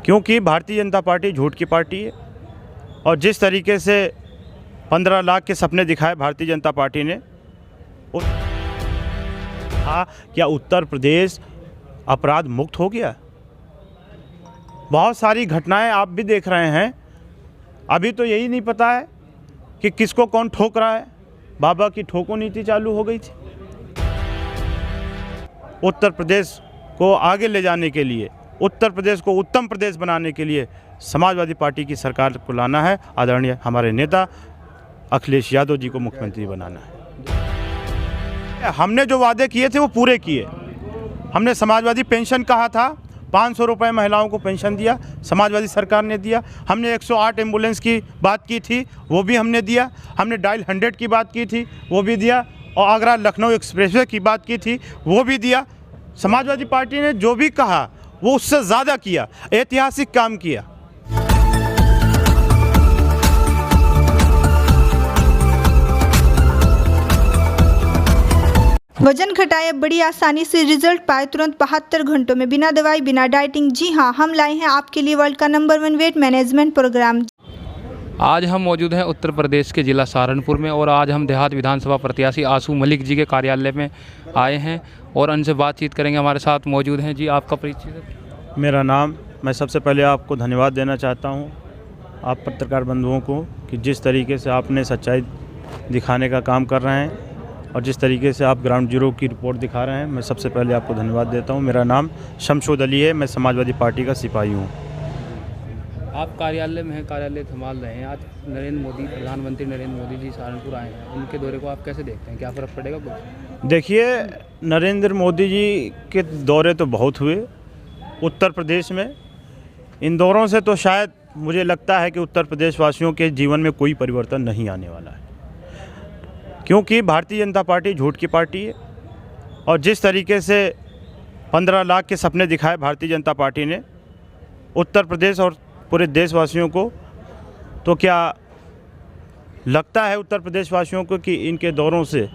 क्योंकि भारतीय जनता पार्टी झूठ की पार्टी है और जिस तरीके से 15 लाख के सपने दिखाए भारतीय जनता पार्टी ने, क्या उत्तर प्रदेश अपराध मुक्त हो गया? बहुत सारी घटनाएं आप भी देख रहे हैं। अभी तो यही नहीं पता है कि किसको कौन ठोक रहा है। बाबा की ठोको नीति चालू हो गई थी। उत्तर प्रदेश को आगे ले जाने के लिए, उत्तर प्रदेश को उत्तम प्रदेश बनाने के लिए समाजवादी पार्टी की सरकार को लाना है। आदरणीय हमारे नेता अखिलेश यादव जी को मुख्यमंत्री बनाना है। हमने जो वादे किए थे वो पूरे किए। हमने समाजवादी पेंशन कहा था, 500 रुपये महिलाओं को पेंशन दिया, समाजवादी सरकार ने दिया। हमने 108 एम्बुलेंस की बात की थी, वो भी हमने दिया। हमने डायल 100 की बात की थी, वो भी दिया। और आगरा लखनऊ एक्सप्रेसवे की बात की थी, वो भी दिया। समाजवादी पार्टी ने जो भी कहा वो उससे ज़्यादा किया, ऐतिहासिक काम किया। वजन घटाए, बड़ी आसानी से रिजल्ट पाए तुरंत 72 घंटों में, बिना दवाई बिना डाइटिंग। जी हाँ, हम लाए हैं आपके लिए वर्ल्ड का नंबर 1 वेट मैनेजमेंट प्रोग्राम। आज हम मौजूद हैं उत्तर प्रदेश के ज़िला सहारनपुर में और आज हम देहात विधानसभा प्रत्याशी आशू मलिक जी के कार्यालय में आए हैं और उनसे बातचीत करेंगे। हमारे साथ मौजूद हैं। जी, आपका परिचय? मेरा नाम, मैं सबसे पहले आपको धन्यवाद देना चाहता हूं, आप पत्रकार बंधुओं को, कि जिस तरीके से आपने सच्चाई दिखाने का काम कर रहे हैं और जिस तरीके से आप ग्राउंड जीरो की रिपोर्ट दिखा रहे हैं। मैं सबसे पहले आपको धन्यवाद देता हूं। मेरा नाम शमशोद अली है, मैं समाजवादी पार्टी का सिपाही हूं। आप कार्यालय में हैं, कार्यालय संभाल रहे हैं। आज नरेंद्र मोदी, प्रधानमंत्री नरेंद्र मोदी जी सहारनपुर आए हैं, उनके दौरे को आप कैसे देखते हैं? क्या फ़र्क पड़ेगा कुछ? देखिए, नरेंद्र मोदी जी के दौरे तो बहुत हुए उत्तर प्रदेश में। इन दौरों से तो शायद मुझे लगता है कि उत्तर प्रदेश वासियों के जीवन में कोई परिवर्तन नहीं आने वाला है, क्योंकि भारतीय जनता पार्टी झूठ की पार्टी है और जिस तरीके से 15 लाख के सपने दिखाए भारतीय जनता पार्टी ने उत्तर प्रदेश और पूरे देशवासियों को, तो क्या लगता है उत्तर प्रदेश वासियों को कि इनके दौरों से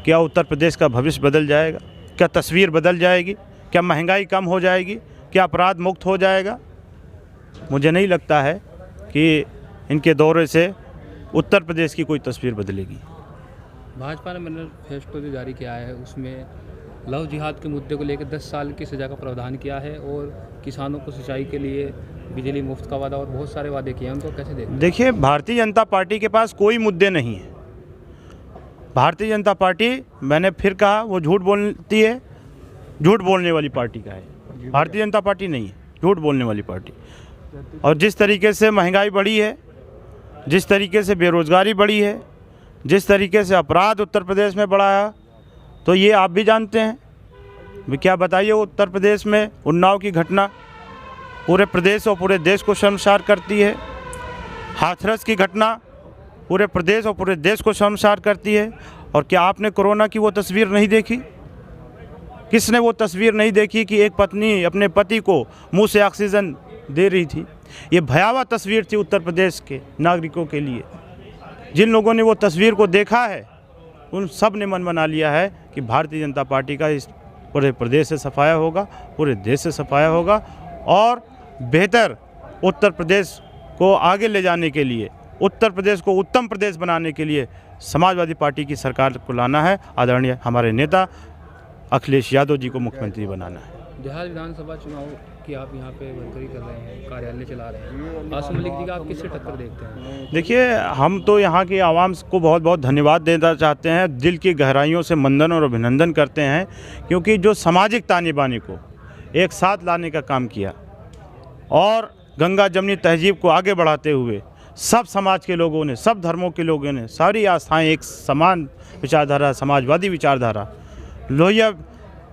क्या उत्तर प्रदेश का भविष्य बदल जाएगा? क्या तस्वीर बदल जाएगी? क्या महंगाई कम हो जाएगी? क्या अपराध मुक्त हो जाएगा? मुझे नहीं लगता है कि इनके दौरे से उत्तर प्रदेश की कोई तस्वीर बदलेगी। भाजपा ने मैनिफेस्टो जो जारी किया है उसमें लव जिहाद के मुद्दे को लेकर 10 साल की सज़ा का प्रावधान किया है और किसानों को सिंचाई के लिए बिजली मुफ्त का वादा और बहुत सारे वादे किए हैं। उनको कैसे देखते हैं? देखिए, भारतीय जनता पार्टी के पास कोई मुद्दे नहीं है। भारतीय जनता पार्टी, मैंने फिर कहा, वो झूठ बोलती है, झूठ बोलने वाली पार्टी का है। भारतीय जनता पार्टी नहीं है, झूठ बोलने वाली पार्टी। और जिस तरीके से महंगाई बढ़ी है, जिस तरीके से बेरोज़गारी बढ़ी है, जिस तरीके से अपराध उत्तर प्रदेश में बढ़ा है, तो ये आप भी जानते हैं। क्या बताइए, उत्तर प्रदेश में उन्नाव की घटना पूरे प्रदेश और पूरे देश को शर्मसार करती है। हाथरस की घटना पूरे प्रदेश और पूरे देश को शर्मसार करती है। और क्या आपने कोरोना की वो तस्वीर नहीं देखी? किसने वो तस्वीर नहीं देखी कि एक पत्नी अपने पति को मुंह से ऑक्सीजन दे रही थी? ये भयावह तस्वीर थी उत्तर प्रदेश के नागरिकों के लिए। जिन लोगों ने वो तस्वीर को देखा है, उन सब ने मन बना लिया है कि भारतीय जनता पार्टी का इस पूरे प्रदेश से सफाया होगा, पूरे देश से सफाया होगा और बेहतर उत्तर प्रदेश को आगे ले जाने के लिए, उत्तर प्रदेश को उत्तम प्रदेश बनाने के लिए समाजवादी पार्टी की सरकार को लाना है। आदरणीय हमारे नेता अखिलेश यादव जी को मुख्यमंत्री बनाना है। देहात विधानसभा चुनाव की आप यहाँ पे वर्करी कर रहे हैं, कार्यालय चला रहे हैं। आशू मलिक जी का आप किससे टक्कर देखते हैं? देखिए, हम तो यहाँ की आवाम को बहुत बहुत धन्यवाद देना चाहते हैं, दिल की गहराइयों से वंदन और अभिनंदन करते हैं, क्योंकि जो सामाजिक ताने बाने को एक साथ लाने का काम किया और गंगा जमनी तहजीब को आगे बढ़ाते हुए सब समाज के लोगों ने, सब धर्मों के लोगों ने, सारी आस्थाएं एक समान विचारधारा, समाजवादी विचारधारा, लोहिया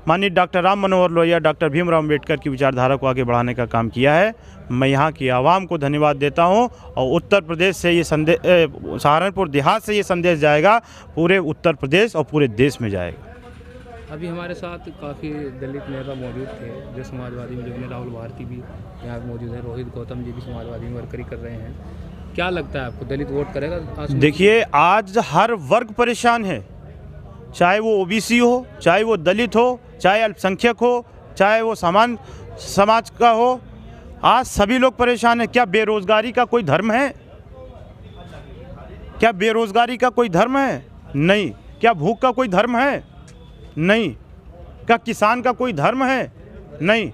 माननीय डॉक्टर राम मनोहर लोहिया, डॉक्टर भीमराव अम्बेडकर की विचारधारा को आगे बढ़ाने का काम किया है। मैं यहाँ की आवाम को धन्यवाद देता हूँ और उत्तर प्रदेश से ये संदेश, सहारनपुर देहात से ये संदेश जाएगा पूरे उत्तर प्रदेश और पूरे देश में जाएगा। अभी हमारे साथ काफ़ी दलित नेता मौजूद थे जो समाजवादी में, जिनमें राहुल भारती भी यहाँ मौजूद है, रोहित गौतम जी भी समाजवादी में वर्करी कर रहे हैं। क्या लगता है आपको, दलित वोट करेगा? देखिए, आज हर वर्ग परेशान है, चाहे वो ओबीसी हो, चाहे वो दलित हो, चाहे अल्पसंख्यक हो, चाहे वो समान समाज का हो, आज सभी लोग परेशान हैं। क्या बेरोजगारी का कोई धर्म है? क्या बेरोजगारी का कोई धर्म है? नहीं। क्या भूख का कोई धर्म है? नहीं। क्या किसान का कोई धर्म है? नहीं।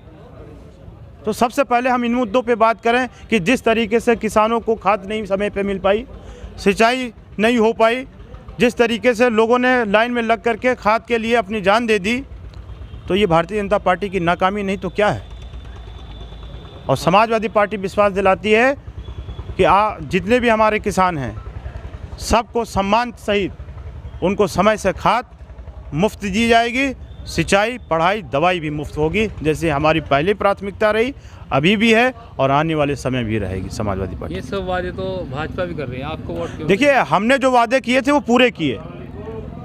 तो सबसे पहले हम इन मुद्दों पे बात करें कि जिस तरीके से किसानों को खाद नहीं समय पे मिल पाई, सिंचाई नहीं हो पाई, जिस तरीके से लोगों ने लाइन में लग करके खाद के लिए अपनी जान दे दी, तो ये भारतीय जनता पार्टी की नाकामी नहीं तो क्या है। और समाजवादी पार्टी विश्वास दिलाती है कि जितने भी हमारे किसान हैं सबको सम्मान सहित उनको समय से खाद मुफ्त दी जाएगी, सिंचाई, पढ़ाई, दवाई भी मुफ्त होगी, जैसे हमारी पहली प्राथमिकता रही, अभी भी है और आने वाले समय भी रहेगी समाजवादी पार्टी। ये सब वादे तो भाजपा भी कर रही है, आपको वोट क्यों? देखिए, हमने जो वादे किए थे वो पूरे किए।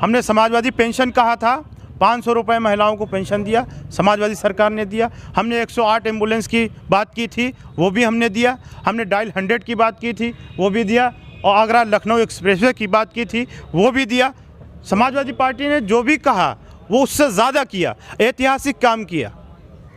हमने समाजवादी पेंशन कहा था, 500 रुपये महिलाओं को पेंशन दिया, समाजवादी सरकार ने दिया। हमने 108 एम्बुलेंस की बात की थी, वो भी हमने दिया। हमने डायल 100 की बात की थी, वो भी दिया। और आगरा लखनऊ एक्सप्रेसवे की बात की थी, वो भी दिया। समाजवादी पार्टी ने जो भी कहा वो उससे ज़्यादा किया, ऐतिहासिक काम किया।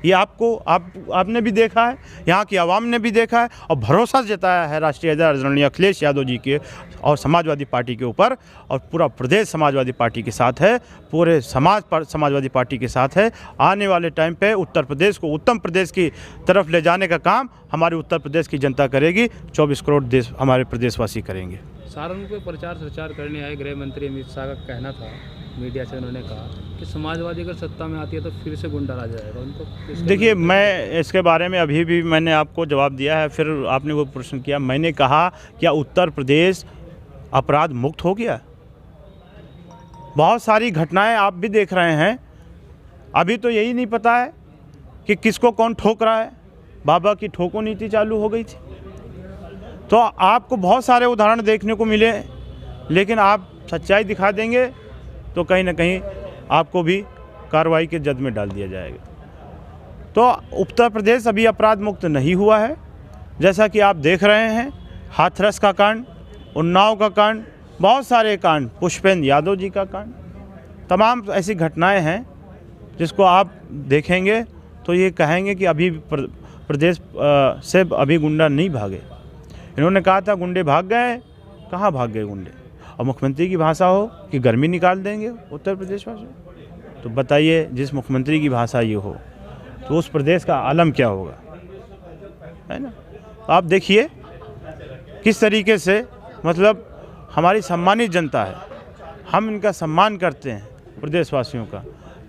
ये आपने भी देखा है, यहाँ की आवाम ने भी देखा है और भरोसा जताया है राष्ट्रीय अध्यक्ष आदरणीय अखिलेश यादव जी के और समाजवादी पार्टी के ऊपर। और पूरा प्रदेश समाजवादी पार्टी के साथ है, पूरे समाज पर समाजवादी पार्टी के साथ है। आने वाले टाइम पे उत्तर प्रदेश को उत्तम प्रदेश की तरफ ले जाने का काम हमारे उत्तर प्रदेश की जनता करेगी, 24 करोड़ देश हमारे प्रदेशवासी करेंगे। सहारनपुर में प्रचार प्रचार करने आए गृह मंत्री अमित शाह का कहना था, मीडिया से उन्होंने कहा कि समाजवादी अगर सत्ता में आती है तो फिर से गुंडा राज आएगा। उनको देखिए, मैं इसके बारे में अभी भी मैंने आपको जवाब दिया है, फिर आपने वो प्रश्न किया। मैंने कहा क्या उत्तर प्रदेश अपराध मुक्त हो गया? बहुत सारी घटनाएं आप भी देख रहे हैं। अभी तो यही नहीं पता है कि किसको कौन ठोक रहा है। बाबा की ठोको नीति चालू हो गई थी। तो आपको बहुत सारे उदाहरण देखने को मिले, लेकिन आप सच्चाई दिखा देंगे तो कहीं ना कहीं आपको भी कार्रवाई के जद में डाल दिया जाएगा। तो उत्तर प्रदेश अभी अपराध मुक्त नहीं हुआ है। जैसा कि आप देख रहे हैं, हाथरस का कांड, उन्नाव का कांड, बहुत सारे कांड, पुष्पेंद्र यादव जी का कांड, तमाम ऐसी घटनाएं हैं जिसको आप देखेंगे तो ये कहेंगे कि अभी प्रदेश से अभी गुंडा नहीं भागे। इन्होंने कहा था गुंडे भाग गए, कहाँ भाग गए गुंडे? और मुख्यमंत्री की भाषा हो कि गर्मी निकाल देंगे उत्तर प्रदेश वासी, तो बताइए, जिस मुख्यमंत्री की भाषा ये हो तो उस प्रदेश का आलम क्या होगा, है ना। आप देखिए किस तरीके से, मतलब हमारी सम्मानित जनता है, हम इनका सम्मान करते हैं प्रदेशवासियों का।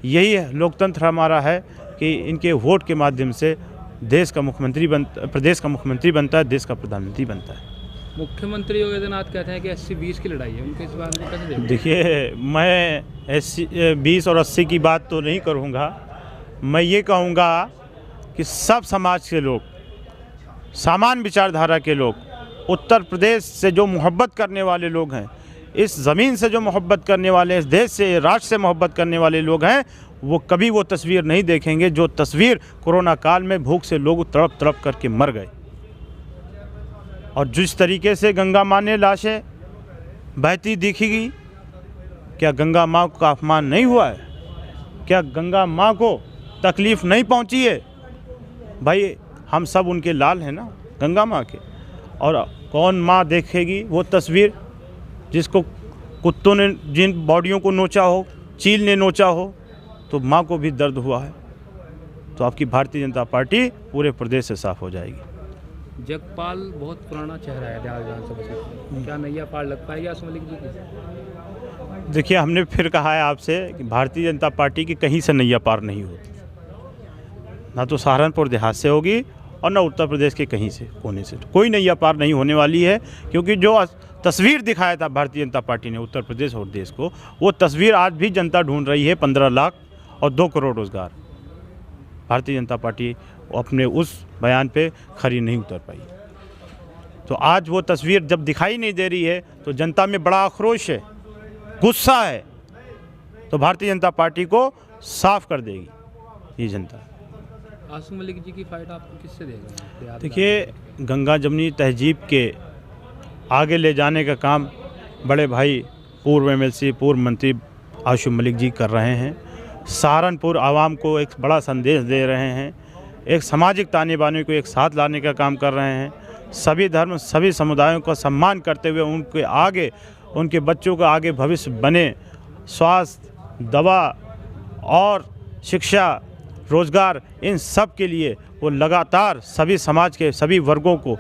यही लोकतंत्र हमारा है कि इनके वोट के माध्यम से देश का मुख्यमंत्री प्रदेश का मुख्यमंत्री बनता है, देश का प्रधानमंत्री बनता है। मुख्यमंत्री योगी आदित्यनाथ कहते हैं कि 80-20 की लड़ाई है, उनके इस बारे में कैसे देखते हैं? देखिए, मैं 20 और 80 की बात तो नहीं करूँगा। मैं ये कहूँगा कि सब समाज के लोग, समान विचारधारा के लोग, उत्तर प्रदेश से जो मोहब्बत करने वाले लोग हैं, इस ज़मीन से जो मोहब्बत करने वाले, इस देश से, राष्ट्र से मोहब्बत करने वाले लोग हैं, वो कभी वो तस्वीर नहीं देखेंगे जो तस्वीर कोरोना काल में भूख से लोग तड़प तड़प करके मर गए। और जिस तरीके से गंगा माँ ने लाशें बहती दिखेगी, क्या गंगा माँ का अपमान नहीं हुआ है? क्या गंगा माँ को तकलीफ़ नहीं पहुँची है? भाई, हम सब उनके लाल हैं ना, गंगा माँ के। और कौन माँ देखेगी वो तस्वीर जिसको कुत्तों ने, जिन बॉडियों को नोचा हो, चील ने नोचा हो, तो माँ को भी दर्द हुआ है। तो आपकी भारतीय जनता पार्टी पूरे प्रदेश से साफ हो जाएगी। जगपाल बहुत पुराना चेहरा है बिहार विधानसभा क्षेत्र में, क्या नैया पार लग पाएगी आसम मलिक जी की? देखिए, हमने फिर कहा है आपसे कि भारतीय जनता पार्टी की कहीं से नैया पार नहीं होती, ना तो सहारनपुर देहात से होगी और ना उत्तर प्रदेश के कहीं से कोने से। कोई नैया पार नहीं होने वाली है, क्योंकि जो तस्वीर दिखाया था भारतीय जनता पार्टी ने उत्तर प्रदेश और देश को, वो तस्वीर आज भी जनता ढूंढ रही है। 15 लाख और 2 करोड़ रोजगार। भारतीय जनता पार्टी अपने उस बयान पे खरी नहीं उतर पाई। तो आज वो तस्वीर जब दिखाई नहीं दे रही है तो जनता में बड़ा आक्रोश है, गुस्सा है। तो भारतीय जनता पार्टी को साफ कर देगी ये जनता। आसम मलिक जी की फाइट आपको किससे देगा? देखिए, गंगा जमुनी तहजीब के आगे ले जाने का काम बड़े भाई पूर्व MLC, पूर्व मंत्री आशुम मलिक जी कर रहे हैं। सहारनपुर आवाम को एक बड़ा संदेश दे रहे हैं एक सामाजिक ताने बाने को एक साथ लाने का काम कर रहे हैं। सभी धर्म सभी समुदायों का सम्मान करते हुए उनके आगे उनके बच्चों का आगे भविष्य बने, स्वास्थ्य, दवा और शिक्षा, रोज़गार, इन सब के लिए वो लगातार सभी समाज के सभी वर्गों को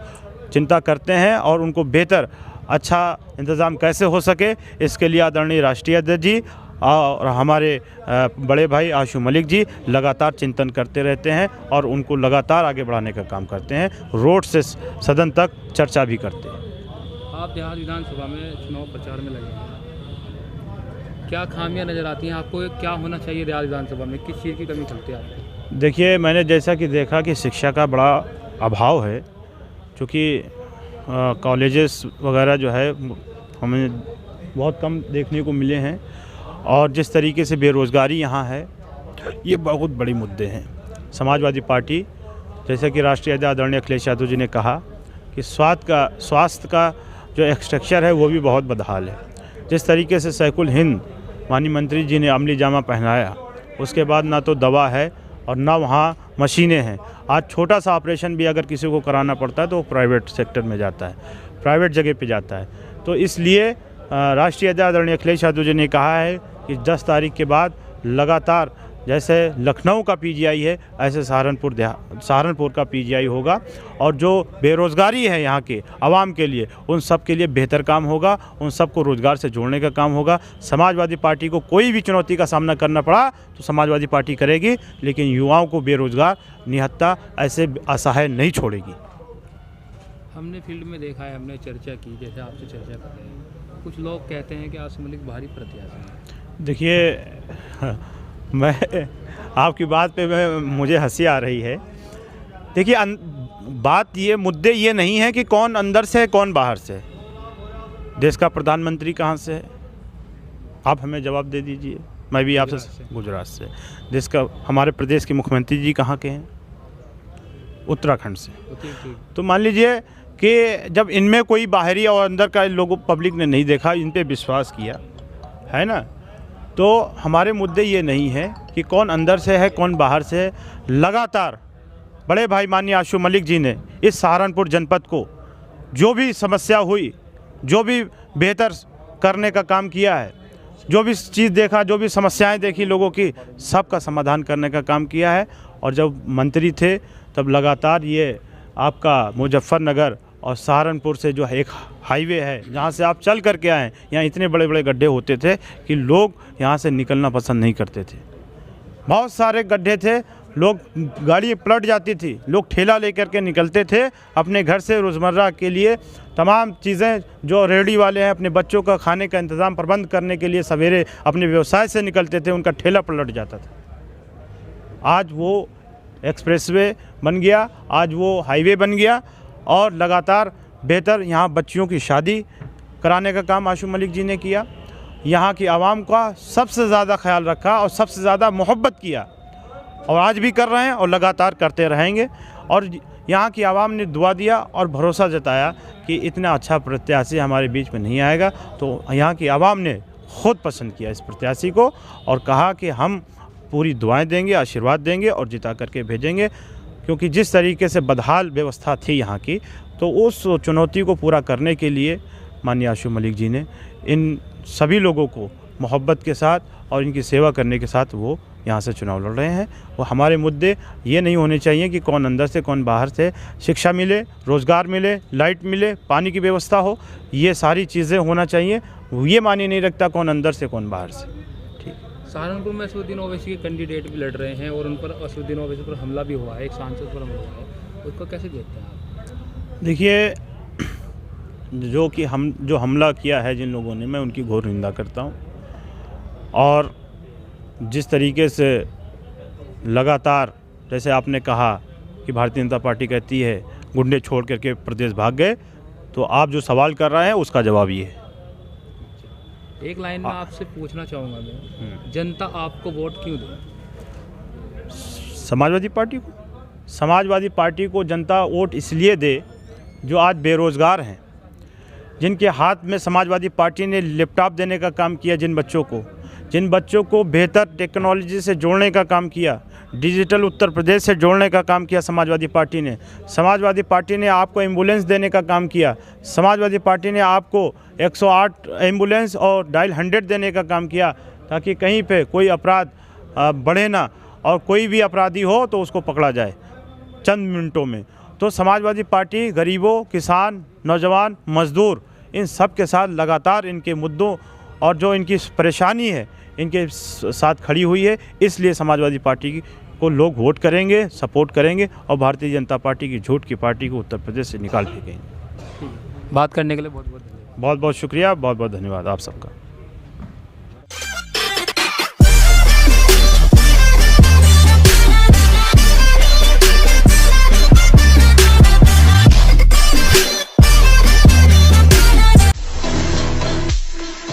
चिंता करते हैं और उनको बेहतर अच्छा इंतज़ाम कैसे हो सके, इसके लिए आदरणीय राष्ट्रीय अध्यक्ष जी और हमारे बड़े भाई आशु मलिक जी लगातार चिंतन करते रहते हैं और उनको लगातार आगे बढ़ाने का काम करते हैं। रोड से सदन तक चर्चा भी करते हैं। आप देहात विधानसभा में चुनाव प्रचार में लगे हैं, क्या खामियां नज़र आती हैं आपको? क्या होना चाहिए देहात विधानसभा में, किस चीज़ की कमी खलती है आपको? देखिए, मैंने जैसा कि देखा कि शिक्षा का बड़ा अभाव है, क्योंकि कॉलेजेस वगैरह जो है हमें बहुत कम देखने को मिले हैं और जिस तरीके से बेरोज़गारी यहाँ है, ये बहुत बड़ी मुद्दे हैं। समाजवादी पार्टी, जैसे कि राष्ट्रीय अध्यक्ष आदरणीय अखिलेश यादव जी ने कहा कि स्वास्थ्य का जो एक्सट्रक्चर है वो भी बहुत बदहाल है। जिस तरीके से सैकुल हिंद माननीय मंत्री जी ने अमली जामा पहनाया, उसके बाद ना तो दवा है और ना वहाँ मशीनें हैं। आज छोटा सा ऑपरेशन भी अगर किसी को कराना पड़ता है तो वो प्राइवेट सेक्टर में जाता है, प्राइवेट जगह पे जाता है। तो इसलिए राष्ट्रीय अध्यक्ष आदरणीय अखिलेश यादव जी ने कहा है कि 10 तारीख के बाद लगातार जैसे लखनऊ का पीजीआई है, ऐसे सहारनपुर का पीजीआई होगा और जो बेरोज़गारी है यहाँ के आवाम के लिए, उन सब के लिए बेहतर काम होगा, उन सबको रोज़गार से जोड़ने का काम होगा। समाजवादी पार्टी को कोई भी चुनौती का सामना करना पड़ा तो समाजवादी पार्टी करेगी, लेकिन युवाओं को बेरोज़गार, निहत्ता, ऐसे असहाय नहीं छोड़ेगी। हमने फील्ड में देखा है, हमने चर्चा की, जैसे आपसे चर्चा कर रहे हैं, कुछ लोग कहते हैं कि आसिम मलिक भारी प्रत्याशी हैं। देखिए, मैं आपकी बात पे मुझे हंसी आ रही है। देखिए, बात ये मुद्दे ये नहीं है कि कौन अंदर से है कौन बाहर से है। देश का प्रधानमंत्री कहाँ से है, आप हमें जवाब दे दीजिए। मैं भी आपसे गुजरात से। देश का हमारे प्रदेश के मुख्यमंत्री जी कहाँ के हैं? उत्तराखंड से। तो मान लीजिए कि जब इनमें कोई बाहरी और अंदर का लोगों पब्लिक ने नहीं देखा, इन पे विश्वास किया है ना, तो हमारे मुद्दे ये नहीं है कि कौन अंदर से है कौन बाहर से है। लगातार बड़े भाई माननीय आशु मलिक जी ने इस सहारनपुर जनपद को जो भी समस्या हुई, जो भी बेहतर करने का काम किया है, जो भी चीज़ देखा, जो भी समस्याएं देखी लोगों की, सबका समाधान करने का काम किया है। और जब मंत्री थे तब लगातार ये आपका मुजफ्फरनगर और सहारनपुर से जो है एक हाईवे है, जहाँ से आप चल करके आएँ, यहाँ इतने बड़े बड़े गड्ढे होते थे कि लोग यहाँ से निकलना पसंद नहीं करते थे। बहुत सारे गड्ढे थे, लोग गाड़ी पलट जाती थी, लोग ठेला लेकर के निकलते थे अपने घर से रोज़मर्रा के लिए तमाम चीज़ें, जो रेहड़ी वाले हैं अपने बच्चों का खाने का इंतज़ाम प्रबंध करने के लिए सवेरे अपने व्यवसाय से निकलते थे, उनका ठेला पलट जाता था। आज वो एक्सप्रेसवे बन गया, आज वो हाईवे बन गया और लगातार बेहतर यहाँ बच्चियों की शादी कराने का काम आशु मलिक जी ने किया। यहाँ की आवाम का सबसे ज़्यादा ख्याल रखा और सबसे ज़्यादा मोहब्बत किया और आज भी कर रहे हैं और लगातार करते रहेंगे। और यहाँ की आवाम ने दुआ दिया और भरोसा जताया कि इतना अच्छा प्रत्याशी हमारे बीच में नहीं आएगा। तो यहाँ की आवाम ने खुद पसंद किया इस प्रत्याशी को और कहा कि हम पूरी दुआएं देंगे, आशीर्वाद देंगे और जिता करके भेजेंगे। क्योंकि जिस तरीके से बदहाल व्यवस्था थी यहाँ की, तो उस चुनौती को पूरा करने के लिए माननीय आशु मलिक जी ने इन सभी लोगों को मोहब्बत के साथ और इनकी सेवा करने के साथ वो यहाँ से चुनाव लड़ रहे हैं। वो हमारे मुद्दे ये नहीं होने चाहिए कि कौन अंदर से कौन बाहर से। शिक्षा मिले, रोज़गार मिले, लाइट मिले, पानी की व्यवस्था हो, ये सारी चीज़ें होना चाहिए। ये मायने नहीं रखता कौन अंदर से कौन बाहर से। ठीक। सहारनपुर में असदुद्दीन ओवैसी के कैंडिडेट भी लड़ रहे हैं और उन पर असदुद्दीन ओवैसी पर हमला भी हुआ है, एक सांसद पर हमला हुआ है, उसको कैसे देखते हैं आप? देखिए, जो हमला किया है जिन लोगों ने, मैं उनकी घोर निंदा करता हूँ। और जिस तरीके से लगातार, जैसे आपने कहा कि भारतीय जनता पार्टी कहती है गुंडे छोड़ करके प्रदेश भाग गए, तो आप जो सवाल कर रहे हैं उसका जवाब ये है। एक लाइन में आपसे पूछना चाहूँगा मैं, जनता आपको वोट क्यों दे? समाजवादी पार्टी को जनता वोट इसलिए दे जो आज बेरोज़गार हैं, जिनके हाथ में समाजवादी पार्टी ने लैपटॉप देने का काम किया, जिन बच्चों को बेहतर टेक्नोलॉजी से जोड़ने का काम किया, डिजिटल उत्तर प्रदेश से जोड़ने का काम किया समाजवादी पार्टी ने। समाजवादी पार्टी ने आपको एम्बुलेंस देने का काम किया। समाजवादी पार्टी ने आपको 108 एम्बुलेंस और डायल 100 देने का काम किया, ताकि कहीं पे कोई अपराध बढ़े ना, और कोई भी अपराधी हो तो उसको पकड़ा जाए चंद मिनटों में। तो समाजवादी पार्टी गरीबों, किसान, नौजवान, मजदूर, इन सब के साथ लगातार इनके मुद्दों और जो इनकी परेशानी है इनके साथ खड़ी हुई है। इसलिए समाजवादी पार्टी को लोग वोट करेंगे, सपोर्ट करेंगे और भारतीय जनता पार्टी की झूठ की पार्टी को उत्तर प्रदेश से निकाल फेंकेंगे। बात करने के लिए बहुत बहुत धन्यवाद। बहुत बहुत शुक्रिया, बहुत बहुत धन्यवाद आप सबका।